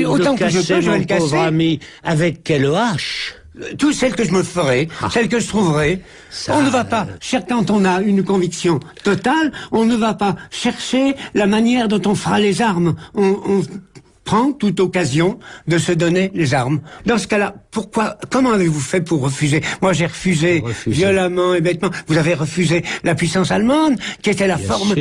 Autant que je peux, je vais le casser. Pauvre ami, avec quelle hache? Toutes celles que je me ferai, celles que je trouverai. Ça, on ne va pas, quand on a une conviction totale, on ne va pas chercher la manière dont on fera les armes. On prend toute occasion de se donner les armes. Dans ce cas-là, comment avez-vous fait pour refuser? Moi, j'ai refusé violemment et bêtement. Vous avez refusé la puissance allemande, qui était la forme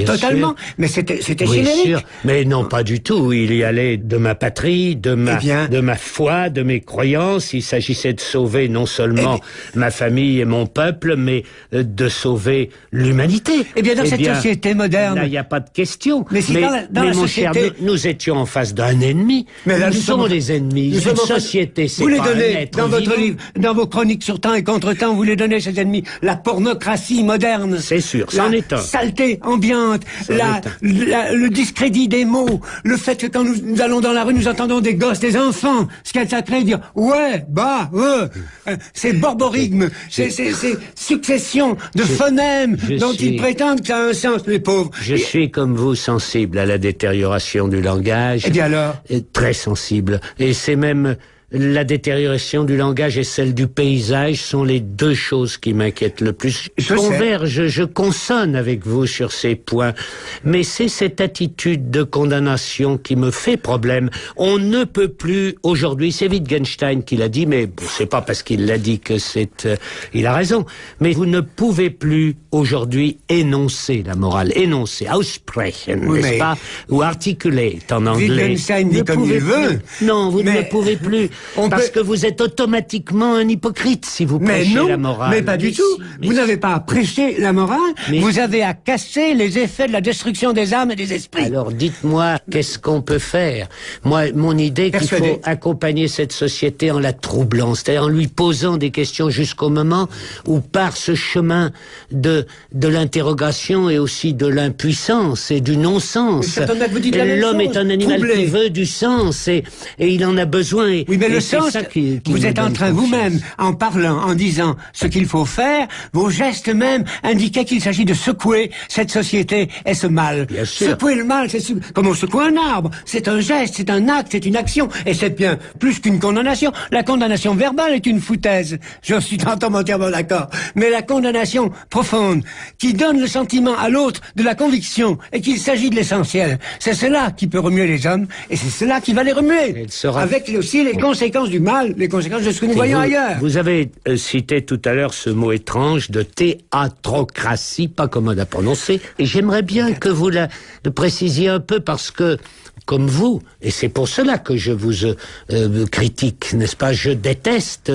totalement. Mais c'était générique. Sûr. Mais non, pas du tout. Il y allait de ma patrie, de ma foi, de mes croyances. Il s'agissait de sauver non seulement ma famille et mon peuple, mais de sauver l'humanité. Eh bien, dans cette société moderne... Là, il n'y a pas de question. Mais si dans la société... Cher, nous étions en face d'un ennemi. Mais là, nous sommes les ennemis. Une société, c'est vous les pas donnez un être dans votre vivant. livre, dans vos chroniques sur temps et contre-temps, vous les donnez, ces ennemis. La pornocratie moderne. C'est sûr, c'en est un. Saleté ambiante, le discrédit des mots, le fait que quand nous allons dans la rue, nous entendons des gosses, des enfants, ce qu'elle sacré dire ouais, bah, c'est borborigme, c'est succession de phonèmes dont ils prétendent que ça a un sens, les pauvres. Je suis comme vous sensible à la détérioration du langage. Eh bien alors? Très sensible. Et c'est même la détérioration du langage et celle du paysage sont les deux choses qui m'inquiètent le plus. Je consonne avec vous sur ces points, mais c'est cette attitude de condamnation qui me fait problème. On ne peut plus aujourd'hui, c'est Wittgenstein qui l'a dit, mais bon, c'est pas parce qu'il l'a dit que il a raison, mais vous ne pouvez plus aujourd'hui énoncer la morale, énoncer, aussprechen, n'est-ce pas, ou articuler en anglais. Wittgenstein dit comme il veut. Non, vous ne pouvez plus. Parce que vous êtes automatiquement un hypocrite si vous prêchez la morale. Mais pas du tout. Vous n'avez pas à prêcher la morale, vous avez à casser les effets de la destruction des âmes et des esprits. Alors dites-moi, qu'est-ce qu'on peut faire? Moi, mon idée qu'il faut accompagner cette société en la troublant, c'est-à-dire en lui posant des questions jusqu'au moment où par ce chemin de l'interrogation et aussi de l'impuissance et du non-sens, l'homme est un animal qui veut du sens et il en a besoin. Oui, mais le sens, vous êtes en train vous-même, en parlant, en disant ce qu'il faut faire, vos gestes même indiquaient qu'il s'agit de secouer cette société et ce mal. Bien sûr. Secouer le mal, c'est comme on secoue un arbre. C'est un geste, c'est un acte, c'est une action. Et c'est bien plus qu'une condamnation. La condamnation verbale est une foutaise. Je suis entièrement d'accord. Mais la condamnation profonde, qui donne le sentiment à l'autre de la conviction et qu'il s'agit de l'essentiel, c'est cela qui peut remuer les hommes et c'est cela qui va les remuer. Avec aussi les conséquences du mal, les conséquences de ce que nous voyons ailleurs. Vous avez cité tout à l'heure ce mot étrange de théâtrocratie, pas commode à prononcer, et j'aimerais bien que vous le précisiez un peu parce que, comme vous, et c'est pour cela que je vous critique, n'est-ce pas, je déteste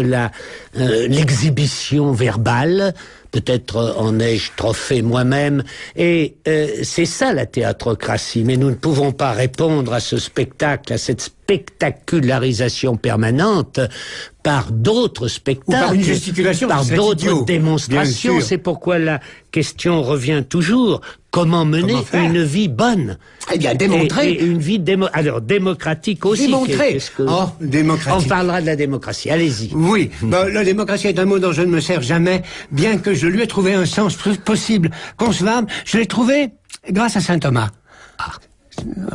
l'exhibition verbale. Peut-être en ai-je trop fait moi-même, et c'est ça la théâtrocratie, mais nous ne pouvons pas répondre à ce spectacle, à cette spectacularisation permanente par d'autres spectacles, ou par une gesticulation, par d'autres démonstrations. C'est pourquoi la question revient toujours: comment mener une vie bonne? Eh bien, démontrer. Et une vie démocratique aussi. Démontrer. Démocratique. On parlera de la démocratie. Allez-y. Oui. La démocratie est un mot dont je ne me sers jamais, bien que je lui ai trouvé un sens possible, concevable. Je l'ai trouvé grâce à saint Thomas.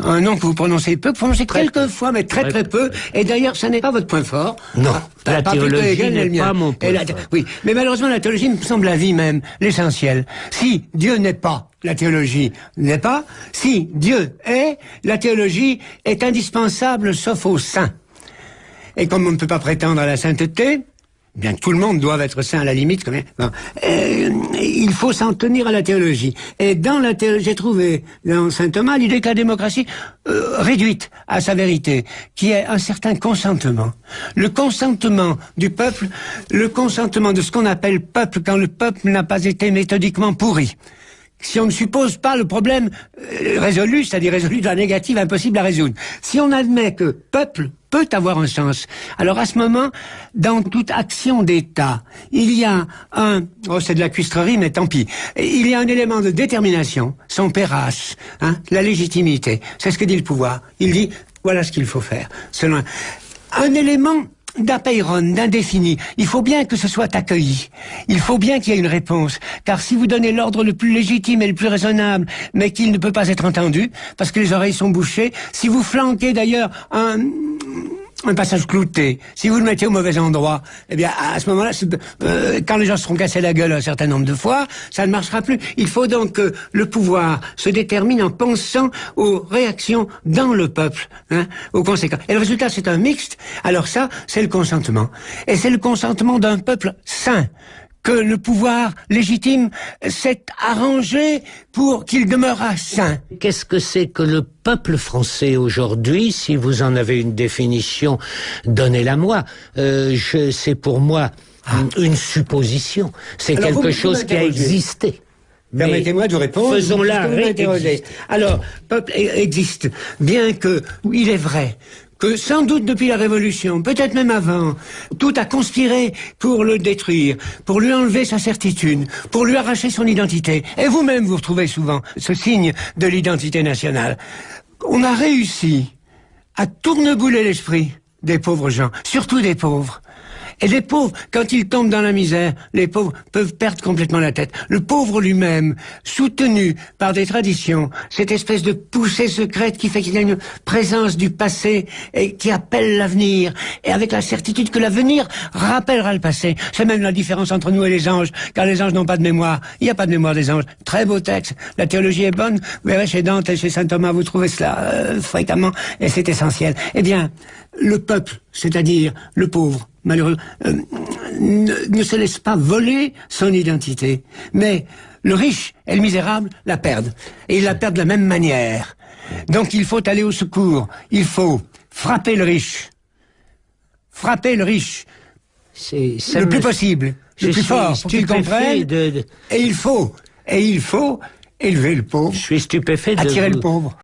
Un nom que vous prononcez peu, quelques fois, mais très peu. Et d'ailleurs, ça n'est pas votre point fort. Non, la théologie n'est pas mon point fort. Oui, mais malheureusement, la théologie me semble la vie même, l'essentiel. Si Dieu n'est pas, la théologie n'est pas. Si Dieu est, la théologie est indispensable, sauf aux saints. Et comme on ne peut pas prétendre à la sainteté, bien que tout le monde doive être saint à la limite, quand même. Bon. Il faut s'en tenir à la théologie. Et dans la théologie, j'ai trouvé dans saint Thomas l'idée que la démocratie réduite à sa vérité, qui est un certain consentement. Le consentement du peuple, le consentement de ce qu'on appelle peuple quand le peuple n'a pas été méthodiquement pourri. Si on ne suppose pas le problème résolu, c'est-à-dire résolu de la négative impossible à résoudre. Si on admet que peuple peut avoir un sens, alors à ce moment, dans toute action d'État, il y a c'est de la cuistrerie, mais tant pis, il y a un élément de détermination, son pérage, la légitimité. C'est ce que dit le pouvoir. Il dit, voilà ce qu'il faut faire. Selon un élément d'apeiron, d'indéfini. Il faut bien que ce soit accueilli. Il faut bien qu'il y ait une réponse. Car si vous donnez l'ordre le plus légitime et le plus raisonnable, mais qu'il ne peut pas être entendu, parce que les oreilles sont bouchées, si vous flanquez d'ailleurs un passage clouté, si vous le mettez au mauvais endroit, eh bien, à ce moment-là, quand les gens seront cassés la gueule un certain nombre de fois, ça ne marchera plus. Il faut donc que le pouvoir se détermine en pensant aux réactions dans le peuple, aux conséquences. Et le résultat, c'est un mixte. Alors ça, c'est le consentement. Et c'est le consentement d'un peuple sain, que le pouvoir légitime s'est arrangé pour qu'il demeurât sain. Qu'est-ce que c'est que le peuple français aujourd'hui? Si vous en avez une définition, donnez-la moi. C'est pour moi une supposition. C'est quelque chose qui a existé. Permettez-moi de vous répondre. Faisons-la réinterroger. Alors, peuple existe, bien que, il est vrai, que sans doute depuis la Révolution, peut-être même avant, tout a conspiré pour le détruire, pour lui enlever sa certitude, pour lui arracher son identité. Et vous-même, vous retrouvez souvent ce signe de l'identité nationale. On a réussi à tournebouler l'esprit des pauvres gens, surtout des pauvres. Et les pauvres, quand ils tombent dans la misère, les pauvres peuvent perdre complètement la tête. Le pauvre lui-même, soutenu par des traditions, cette espèce de poussée secrète qui fait qu'il y a une présence du passé et qui appelle l'avenir, et avec la certitude que l'avenir rappellera le passé. C'est même la différence entre nous et les anges, car les anges n'ont pas de mémoire. Il n'y a pas de mémoire des anges. Très beau texte. La théologie est bonne. Vous verrez chez Dante et chez saint Thomas, vous trouvez cela fréquemment, et c'est essentiel. Eh bien, le peuple, c'est-à-dire le pauvre, malheureux, ne se laisse pas voler son identité. Mais le riche et le misérable la perdent. Et ils la perdent de la même manière. Donc il faut aller au secours. Il faut frapper le riche. Frapper le riche. Le plus possible. Le plus fort. Pour qu'il comprenne. Et il faut élever le pauvre. Je suis stupéfait attirer le pauvre.